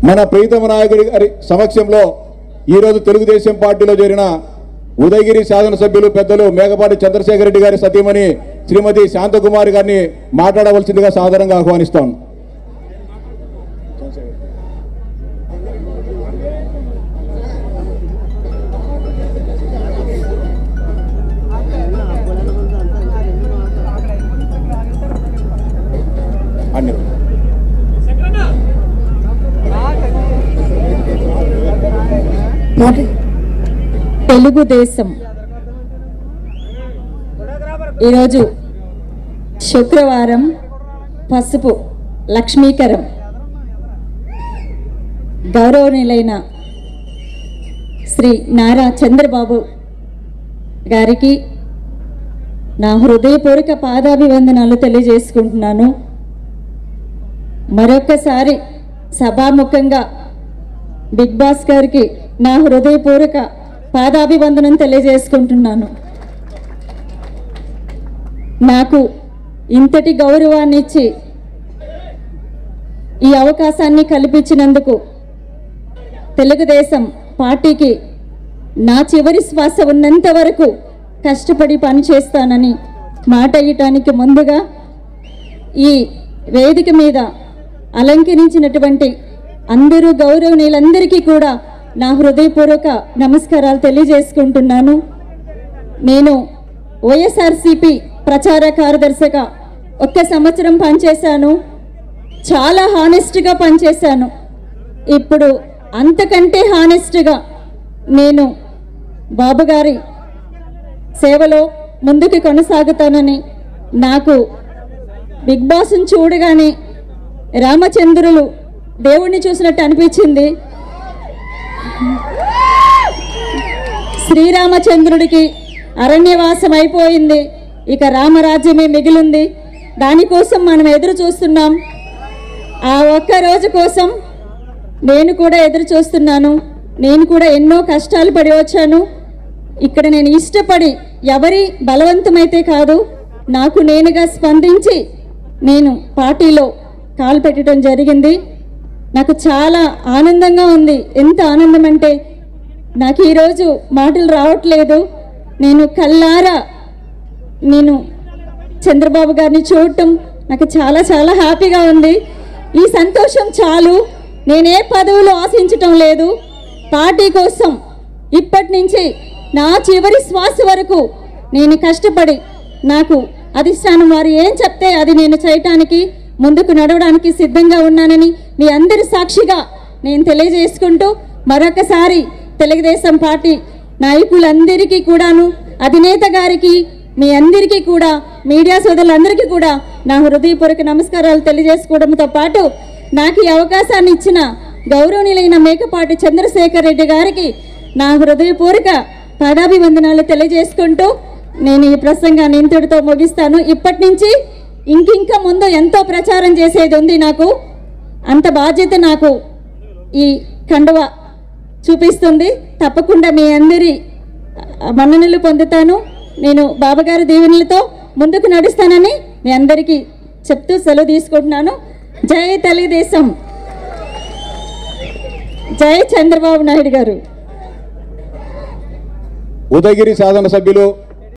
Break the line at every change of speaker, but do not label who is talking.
మన ప్రీతమ నాయకుడి గారి సమక్షంలో ఈరోజు తెలుగుదేశం పార్టీలో చేరిన ఉదయగిరి శాసనసభ్యులు పెద్దలు మేఘపాటి చంద్రశేఖర్ రెడ్డి గారి సతీమణి శ్రీమతి శాంతకుమారి గారిని మాట్లాడవలసిందిగా సాదరంగా ఆహ్వానిస్తాను.
తెలుగుదేశం ఈరోజు శుక్రవారం పసుపు లక్ష్మీకరం గౌరవనీయులైన శ్రీ నారా చంద్రబాబు గారికి నా హృదయపూర్వక పాదాభివందనాలు తెలియజేసుకుంటున్నాను. మరొక్కసారి సభాముఖంగా బిగ్ బాస్ గారికి నా హృదయపూర్వక పాదాభివందనం తెలియజేసుకుంటున్నాను. నాకు ఇంతటి గౌరవాన్ని ఇచ్చి ఈ అవకాశాన్ని కల్పించినందుకు తెలుగుదేశం పార్టీకి నా చివరి శ్వాస ఉన్నంత వరకు కష్టపడి పనిచేస్తానని మాట ఇవ్వటానికి ముందుగా ఈ వేదిక మీద అలంకరించినటువంటి అందరూ గౌరవనీయులందరికీ కూడా నా హృదయపూర్వక నమస్కారాలు తెలియజేసుకుంటున్నాను. నేను వైఎస్ఆర్సీపీ ప్రచార కార్యదర్శిగా 1 సంవత్సరం పనిచేశాను. చాలా హానెస్ట్గా పనిచేశాను. ఇప్పుడు అంతకంటే హానెస్ట్గా నేను బాబు గారి సేవలో ముందుకు కొనసాగుతానని, నాకు బిగ్ బాస్ని చూడగానే రామచంద్రులు దేవుణ్ణి చూసినట్టు అనిపించింది. శ్రీరామచంద్రుడికి అరణ్యవాసం అయిపోయింది, ఇక రామరాజ్యమే మిగిలింది. దానికోసం మనం ఎదురు చూస్తున్నాం. ఆ ఒక్క రోజు కోసం నేను కూడా ఎదురు చూస్తున్నాను. నేను కూడా ఎన్నో కష్టాలు పడి వచ్చాను. ఇక్కడ నేను ఇష్టపడి ఎవరి బలవంతమైతే కాదు, నాకు నేనుగా స్పందించి నేను పార్టీలో కాలు పెట్టడం జరిగింది. నాకు చాలా ఆనందంగా ఉంది. ఎంత ఆనందం అంటే నాకు ఈరోజు మాటలు రావట్లేదు. నేను కళ్ళారా నేను చంద్రబాబు గారిని చూడటం నాకు చాలా చాలా హ్యాపీగా ఉంది. ఈ సంతోషం చాలు. నేనే పదవులు ఆశించటం లేదు. పార్టీ కోసం ఇప్పటి నుంచి నా చివరి శ్వాస వరకు నేను కష్టపడి, నాకు అధిష్టానం వారు ఏం చెప్తే అది నేను చేయటానికి, ముందుకు నడవడానికి సిద్ధంగా ఉన్నానని మీ అందరి సాక్షిగా నేను తెలియజేసుకుంటూ, మరొకసారి తెలుగుదేశం పార్టీ నాయకులందరికీ కూడాను, అధినేత గారికి, మీ అందరికీ కూడా, మీడియా సోదరులందరికీ కూడా నా హృదయపూర్వక నమస్కారాలు తెలియజేసుకోవడంతో పాటు, నాకు ఈ అవకాశాన్ని ఇచ్చిన గౌరవనీయులైన మేకపాటి చంద్రశేఖర్ రెడ్డి గారికి నా హృదయపూర్వక పాదాభివందనాలు తెలియజేసుకుంటూ నేను ఈ ప్రసంగాన్ని ఇంతటితో ముగిస్తాను. ఇప్పటి నుంచి ఇంకింకా ముందు ఎంతో ప్రచారం చేసేది ఉంది. నాకు అంత బాధ్యత నాకు ఈ కండువ చూపిస్తుంది. తప్పకుండా మీ అందరి మన్ననలు పొందుతాను. నేను బాబాగారి దీవెనలతో ముందుకు నడుస్తానని మీ అందరికీ చెప్తూ సెలవు తీసుకుంటున్నాను. జై తెలుగుదేశం, జై చంద్రబాబు నాయుడు గారు.
ఉదయగిరి శాసనసభ్యులు